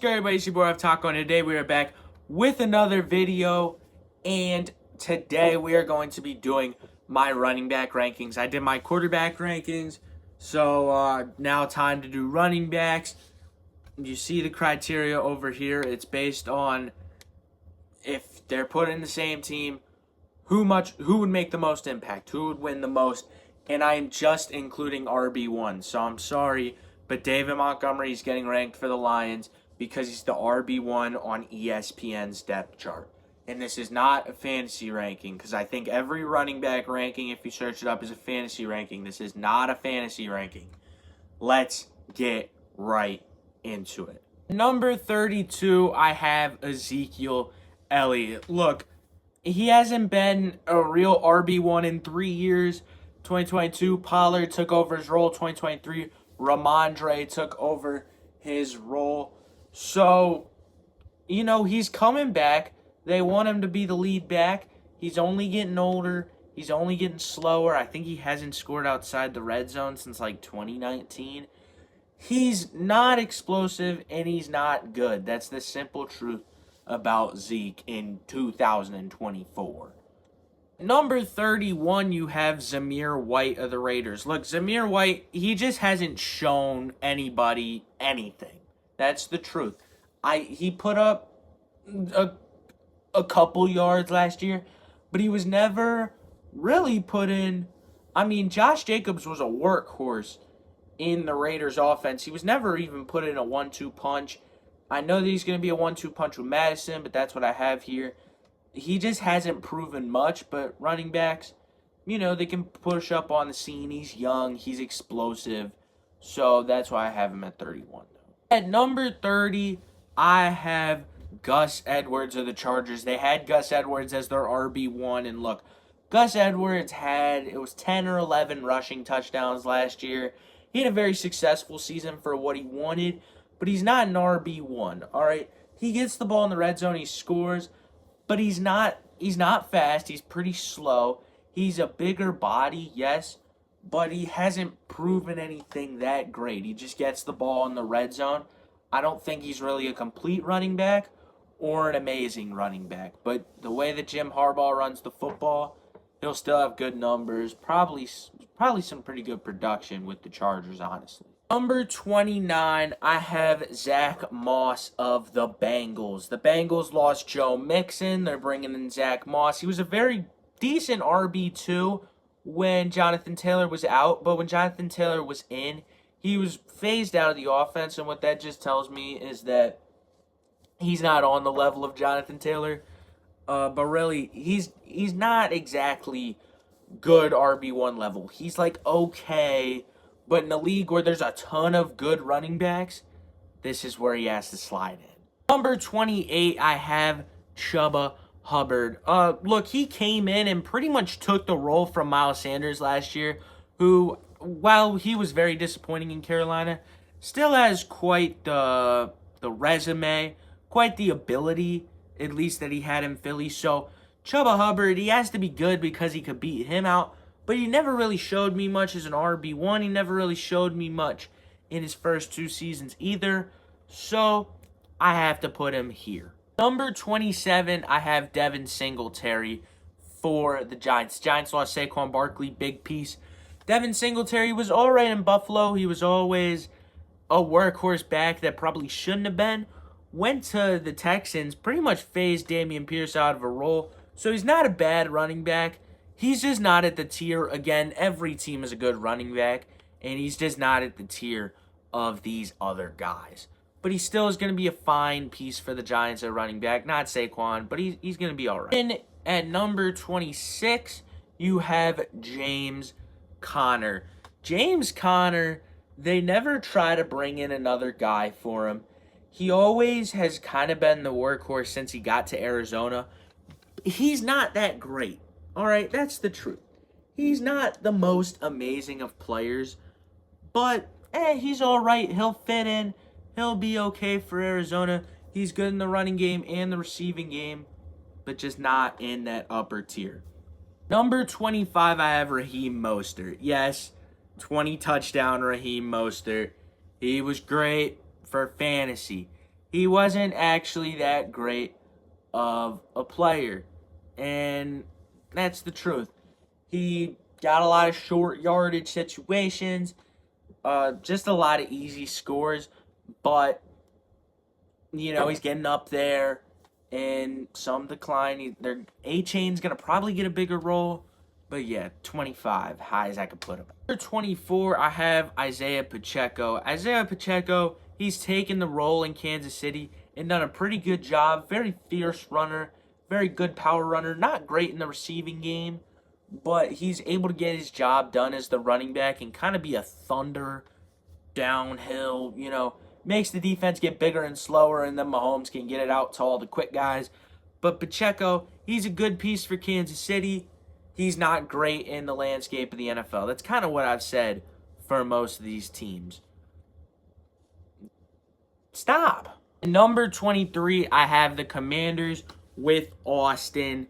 What's good, everybody? It's your boy Taco, and today we are back with another video. And today we are going to be doing my running back rankings. I did my quarterback rankings, so now time to do running backs. You see the criteria over here. It's based on if they're put in the same team, who would make the most impact, who would win the most, and I am just including RB1. So I'm sorry, but David Montgomery is getting ranked for the Lions because he's the RB1 on ESPN's depth chart. And this is not a fantasy ranking, because I think every running back ranking, if you search it up, is a fantasy ranking. This is not a fantasy ranking. Let's get right into it. Number 32, I have Ezekiel Elliot. Look, he hasn't been a real RB1 in 3 years. 2022, Pollard took over his role. 2023, Ramondre took over his role. So, you know, he's coming back. They want him to be the lead back. He's only getting older. He's only getting slower. I think he hasn't scored outside the red zone since like 2019. He's not explosive and he's not good. That's the simple truth about Zeke in 2024. Number 31, you have Zamir White of the Raiders. Look, Zamir White, he just hasn't shown anybody anything. That's the truth. He put up a couple yards last year, but he was never really put in. I mean, Josh Jacobs was a workhorse in the Raiders offense. He was never even put in a 1-2 punch. I know that he's going to be a 1-2 punch with Madison, but that's what I have here. He just hasn't proven much, but running backs, you know, they can push up on the scene. He's young, he's explosive, so that's why I have him at 31. At number 30, I have Gus Edwards of the Chargers. They had Gus Edwards as their RB1, and look, Gus Edwards had, it was 10 or 11 rushing touchdowns last year. He had a very successful season for what he wanted, but he's not an RB1, all right? He gets the ball in the red zone, he scores, but he's not fast, he's pretty slow. He's a bigger body, yes, but he hasn't proven anything that great. He just gets the ball in the red zone. I don't think he's really a complete running back or an amazing running back, but the way that Jim Harbaugh runs the football, he'll still have good numbers, probably some pretty good production with the Chargers, honestly. Number 29, I have Zack Moss of the Bengals. The Bengals lost Joe Mixon. They're bringing in Zack Moss. He was a very decent RB2 when Jonathan Taylor was out, but when Jonathan Taylor was in, he was phased out of the offense, and what that just tells me is that he's not on the level of Jonathan Taylor. But really, he's not exactly good RB1 level. He's like okay, but in a league where there's a ton of good running backs, this is where he has to slide in. Number 28, I have Chuba Hubbard. Look, he came in and pretty much took the role from Miles Sanders last year, who, while he was very disappointing in Carolina, still has quite the resume, quite the ability, at least that he had in Philly. So Chuba Hubbard, he has to be good because he could beat him out, but he never really showed me much as an RB1. He never really showed me much in his first 2 seasons either, so I have to put him here. Number 27, I have Devin Singletary for the Giants. Giants lost Saquon Barkley, big piece. Devin Singletary was all right in Buffalo. He was always a workhorse back that probably shouldn't have been. Went to the Texans, pretty much phased Dameon Pierce out of a role. So he's not a bad running back. He's just not at the tier. Again, every team is a good running back, and he's just not at the tier of these other guys. But he still is going to be a fine piece for the Giants at running back. Not Saquon, but he's going to be all right. And at number 26, you have James Conner. James Conner, they never try to bring in another guy for him. He always has kind of been the workhorse since he got to Arizona. He's not that great. All right, that's the truth. He's not the most amazing of players, but he's all right. He'll fit in. He'll be okay for Arizona. He's good in the running game and the receiving game, but just not in that upper tier. Number 25, I have Raheem Mostert. Yes, 20 touchdown Raheem Mostert. He was great for fantasy. he wasn't actually that great of a player. And that's the truth. He got a lot of short yardage situations, just a lot of easy scores, but, he's getting up there in some decline. A-Chain's going to probably get a bigger role, but yeah, 25, high as I could put him. Number 24, I have Isaiah Pacheco. Isaiah Pacheco, he's taken the role in Kansas City and done a pretty good job. Very fierce runner, very good power runner. Not great in the receiving game, but he's able to get his job done as the running back and kind of be a thunder downhill, makes the defense get bigger and slower, and then Mahomes can get it out to all the quick guys. But Pacheco, he's a good piece for Kansas City. He's not great in the landscape of the NFL. That's kind of what I've said for most of these teams. Stop. Number 23, I have the Commanders with Austin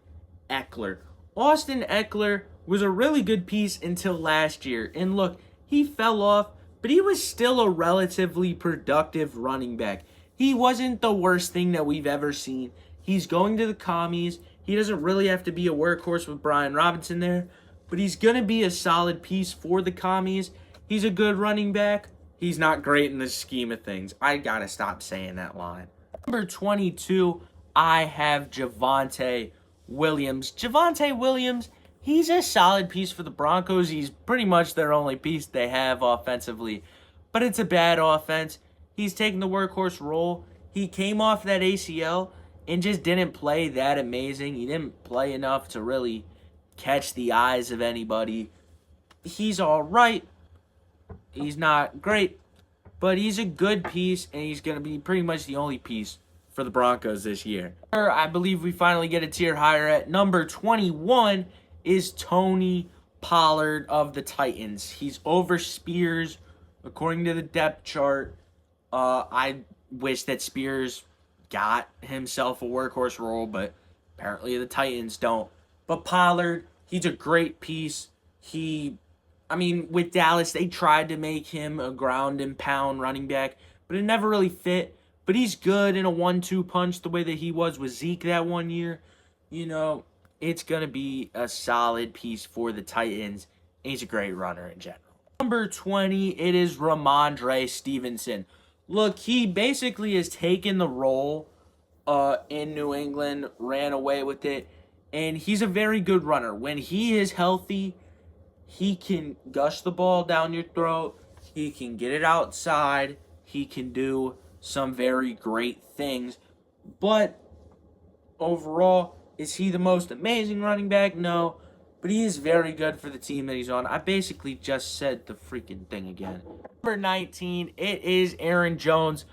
Ekeler. Austin Ekeler was a really good piece until last year. And look, he fell off, but he was still a relatively productive running back. He wasn't the worst thing that we've ever seen. He's going to the commies. He doesn't really have to be a workhorse with Brian Robinson there, but he's going to be a solid piece for the commies. He's a good running back. He's not great in the scheme of things. I got to stop saying that line. Number 22, I have Javante Williams. Javante Williams, he's a solid piece for the Broncos. He's pretty much their only piece they have offensively, but it's a bad offense. He's taking the workhorse role. He came off that ACL and just didn't play that amazing. He didn't play enough to really catch the eyes of anybody. He's all right. He's not great, but he's a good piece, and he's going to be pretty much the only piece for the Broncos this year. I believe we finally get a tier higher at number 21 is Tony Pollard of the Titans. He's over Spears according to the depth chart. I wish that Spears got himself a workhorse role, but apparently the Titans don't. But Pollard, he's a great piece. With Dallas, they tried to make him a ground and pound running back, but it never really fit. But he's good in a 1-2 punch the way that he was with Zeke that one year. It's going to be a solid piece for the Titans. He's a great runner in general. Number 20, it is Ramondre Stevenson. Look, he basically has taken the role in New England, ran away with it, and he's a very good runner. When he is healthy, he can gush the ball down your throat. He can get it outside. He can do some very great things. But overall, is he the most amazing running back? No. But he is very good for the team that he's on. I basically just said the freaking thing again. Number 19, it is Aaron Jones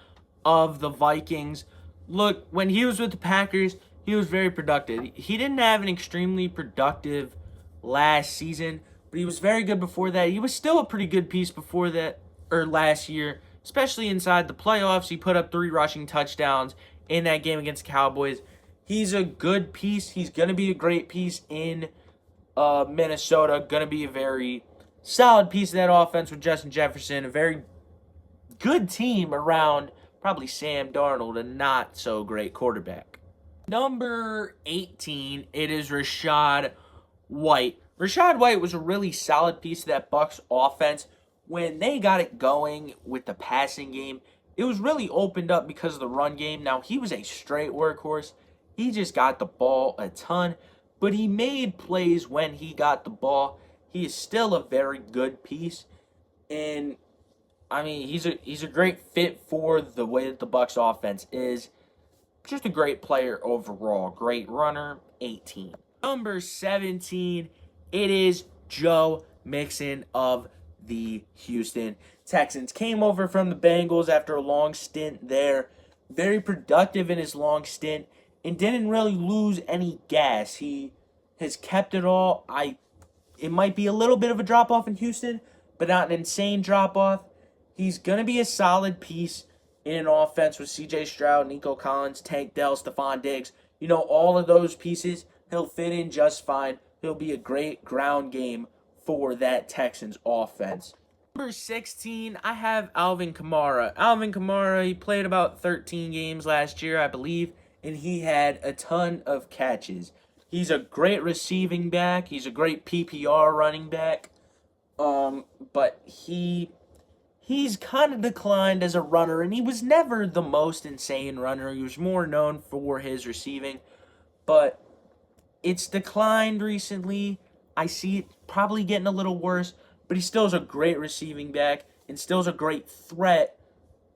of the Vikings. Look, when he was with the Packers, he was very productive. He didn't have an extremely productive last season, but he was very good before that. He was still a pretty good piece before that, or last year, especially inside the playoffs. He put up 3 rushing touchdowns in that game against the Cowboys. He's a good piece. He's going to be a great piece in Minnesota. Going to be a very solid piece of that offense with Justin Jefferson. A very good team around probably Sam Darnold, a not so great quarterback. Number 18, it is Rashad White. Rashad White was a really solid piece of that Bucs offense. When they got it going with the passing game, it was really opened up because of the run game. Now, he was a straight workhorse. He just got the ball a ton, but he made plays when he got the ball. He is still a very good piece, and he's a great fit for the way that the Bucs offense is. Just a great player overall. Great runner, 18. Number 17, it is Joe Mixon of the Houston Texans. Came over from the Bengals after a long stint there. Very productive in his long stint and didn't really lose any gas. He has kept it all. It might be a little bit of a drop-off in Houston, but not an insane drop-off. He's going to be a solid piece in an offense with C.J. Stroud, Nico Collins, Tank Dell, Stephon Diggs. All of those pieces, he'll fit in just fine. He'll be a great ground game for that Texans offense. Number 16, I have Alvin Kamara. Alvin Kamara, he played about 13 games last year, I believe, and he had a ton of catches. He's a great receiving back. He's a great PPR running back. But he's kind of declined as a runner, and he was never the most insane runner. He was more known for his receiving, but it's declined recently. I see it probably getting a little worse, but he still is a great receiving back and still is a great threat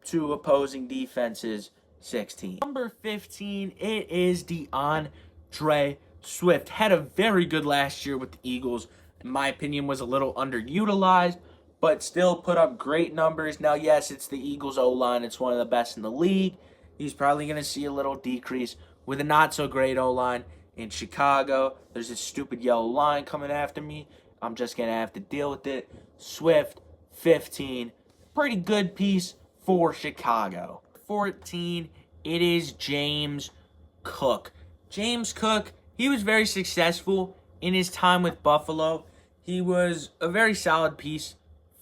to opposing defenses. 16. Number 15, it is DeAndre Swift. Had a very good last year with the Eagles. In my opinion, was a little underutilized, but still put up great numbers. Now, yes, it's the Eagles O-line. It's one of the best in the league. He's probably going to see a little decrease with a not-so-great O-line in Chicago. There's this stupid yellow line coming after me. I'm just going to have to deal with it. Swift, 15. Pretty good piece for Chicago. 14, it is James Cook. James Cook, he was very successful in his time with Buffalo. He was a very solid piece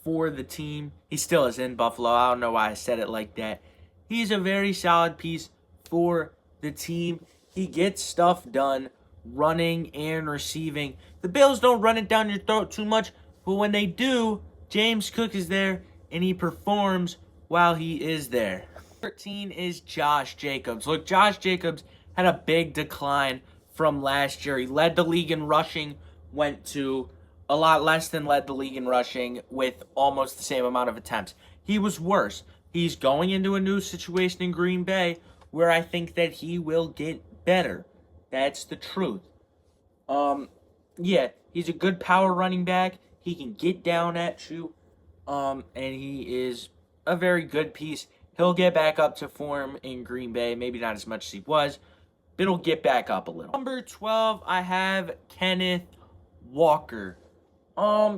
for the team. He still is in Buffalo. I don't know why I said it like that. He's a very solid piece for the team. He gets stuff done, running and receiving. The Bills don't run it down your throat too much, but when they do, James Cook is there, and he performs while he is there. 13 is Josh Jacobs. Look, Josh Jacobs had a big decline from last year. He led the league in rushing, went to a lot less than led the league in rushing with almost the same amount of attempts. He was worse. He's going into a new situation in Green Bay where I think that he will get better. That's the truth. Yeah, he's a good power running back. He can get down at you, and he is a very good piece. He'll get back up to form in Green Bay. Maybe not as much as he was, but he'll get back up a little. Number 12, I have Kenneth Walker.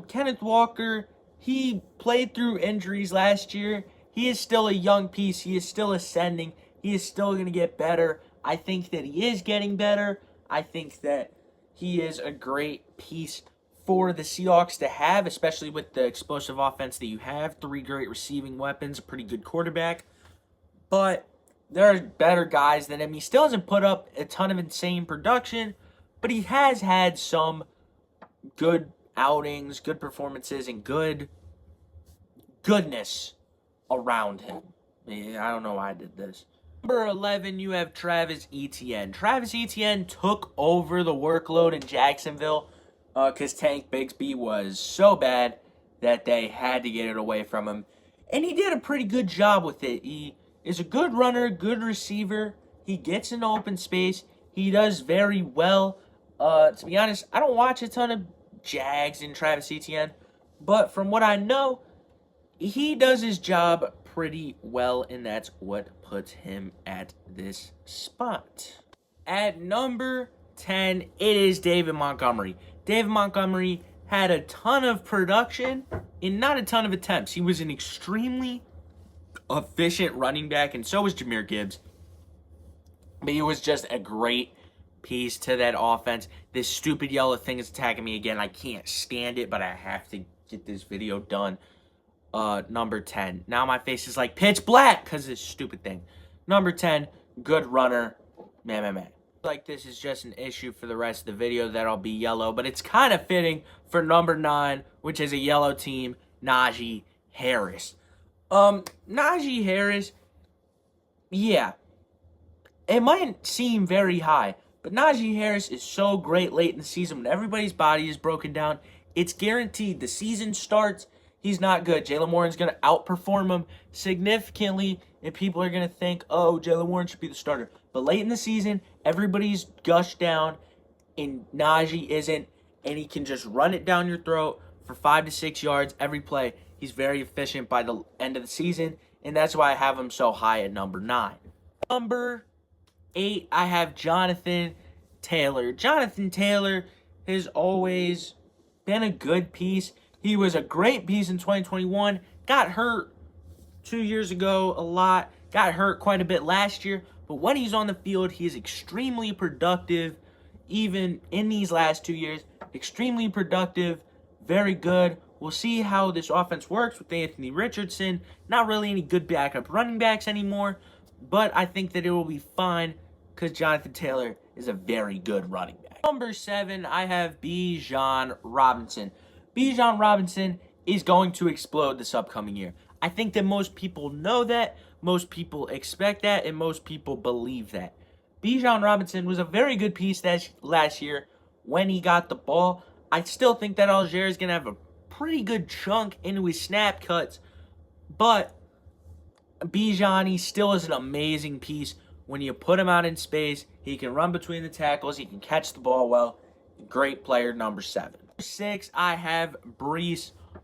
Kenneth Walker, he played through injuries last year. He is still a young piece. He is still ascending. He is still going to get better. I think that he is getting better. I think that he is a great piece for the Seahawks to have, especially with the explosive offense that you have. 3 great receiving weapons, a pretty good quarterback. But there are better guys than him. He still hasn't put up a ton of insane production, but he has had some good outings, good performances, and goodness around him. I don't know why I did this. Number 11, you have Travis Etienne. Travis Etienne took over the workload in Jacksonville because Tank Bigsby was so bad that they had to get it away from him. And he did a pretty good job with it. He is a good runner, good receiver. He gets in open space. He does very well. To be honest, I don't watch a ton of Jags and Travis Etienne, but from what I know, he does his job pretty well, and that's what puts him at this spot. At number 10, it is David Montgomery. David Montgomery had a ton of production and not a ton of attempts. He was an extremely efficient running back, and so was Jahmyr Gibbs. But he was just a great piece to that offense. This stupid yellow thing is attacking me again. I can't stand it, but I have to get this video done. Number 10. Now my face is like pitch black because of this stupid thing. Number 10, good runner. Man. Like this is just an issue for the rest of the video that'll be yellow, but it's kind of fitting for number 9, which is a yellow team, Niji Harris. Niji Harris, yeah, it might seem very high, but Niji Harris is so great late in the season when everybody's body is broken down. It's guaranteed. The season starts, he's not good. Jaylen Warren's going to outperform him significantly, and people are going to think, oh, Jaylen Warren should be the starter. But late in the season, everybody's gushed down, and Najee isn't, and he can just run it down your throat for 5 to 6 yards every play. He's very efficient by the end of the season, and that's why I have him so high at number 9. Number 8, I have Jonathan Taylor. Jonathan Taylor has always been a good piece. He was a great piece in 2021. Got hurt 2 years ago a lot. Got hurt quite a bit last year. But when he's on the field, he is extremely productive. Even in these last 2 years, extremely productive, very good, We'll see how this offense works with Anthony Richardson. Not really any good backup running backs anymore, but I think that it will be fine because Jonathan Taylor is a very good running back. Number 7, I have Bijan Robinson. Bijan Robinson is going to explode this upcoming year. I think that most people know that, most people expect that, and most people believe that. Bijan Robinson was a very good piece last year when he got the ball. I still think that Algier is going to have a pretty good chunk into his snap cuts, but Bijan, he still is an amazing piece. When you put him out in space, he can run between the tackles, he can catch the ball well. Great player, number 7. Number 6, I have Bree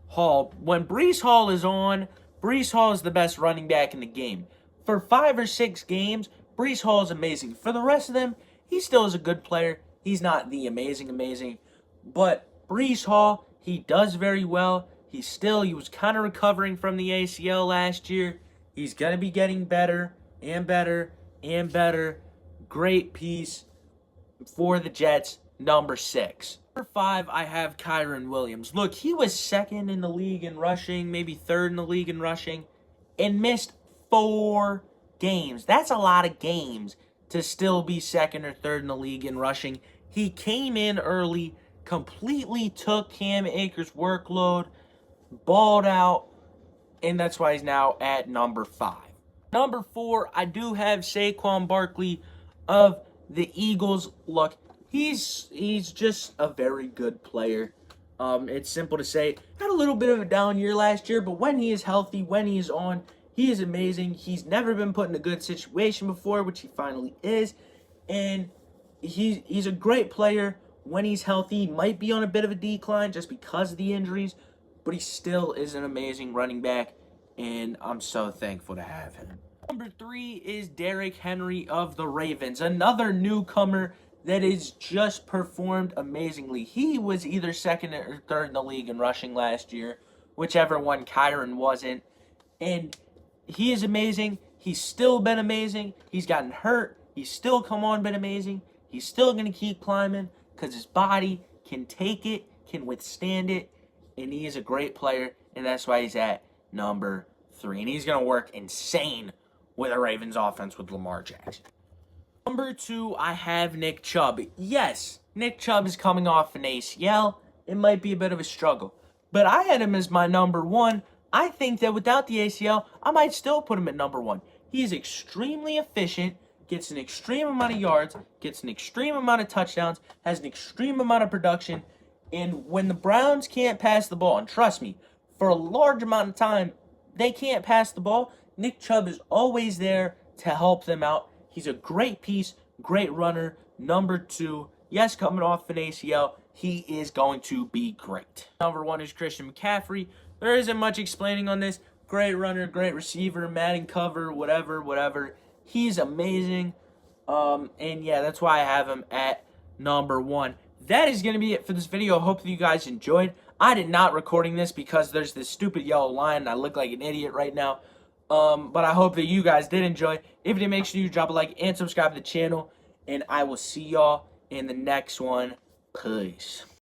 Hall. When Bree Hall is on, Bree Hall is the best running back in the game. For 5 or 6 games, Bree Hall is amazing. For the rest of them, he still is a good player. He's not the amazing, but Bree Hall, he does very well. He was kind of recovering from the ACL last year. He's going to be getting better and better and better. Great piece for the Jets, number 6. Number 5, I have Kieron Williams. Look, he was 2nd in the league in rushing, maybe 3rd in the league in rushing, and missed 4 games. That's a lot of games to still be 2nd or 3rd in the league in rushing. He came in early, completely took Cam Akers' workload, balled out, and that's why he's now at number 5. Number 4, I do have Saquon Barkley of the Eagles. Look, he's just a very good player. It's simple to say. Had a little bit of a down year last year, but when he is healthy, when he is on, he is amazing. He's never been put in a good situation before, which he finally is. And he's a great player. When he's healthy, he might be on a bit of a decline just because of the injuries, but he still is an amazing running back, and I'm so thankful to have him. Number 3 is Derrik Henry of the Ravens, another newcomer that has just performed amazingly. He was either 2nd or 3rd in the league in rushing last year, whichever one Kieron wasn't, and he is amazing. He's still been amazing. He's gotten hurt. He's still come on, been amazing. He's still going to keep climbing because his body can take it, can withstand it, and he is a great player, and that's why he's at number 3. And he's going to work insane with a Ravens offense with Lamar Jackson. Number 2, I have Nick Chubb. Yes, Nick Chubb is coming off an ACL. It might be a bit of a struggle, but I had him as my number 1. I think that without the ACL, I might still put him at number 1. He is extremely efficient, gets an extreme amount of yards, gets an extreme amount of touchdowns, has an extreme amount of production, and when the Browns can't pass the ball, and trust me, for a large amount of time, they can't pass the ball, Nick Chubb is always there to help them out. He's a great piece, great runner, number 2. Yes, coming off an ACL, he is going to be great. Number 1 is Christian McCaffrey. There isn't much explaining on this. Great runner, great receiver, Madden cover, whatever. He's amazing. And yeah, that's why I have him at number 1. That is going to be it for this video. I hope that you guys enjoyed. I did not recording this because there's this stupid yellow line and I look like an idiot right now. But I hope that you guys did enjoy. If you did, make sure you drop a like and subscribe to the channel. And I will see y'all in the next one. Peace.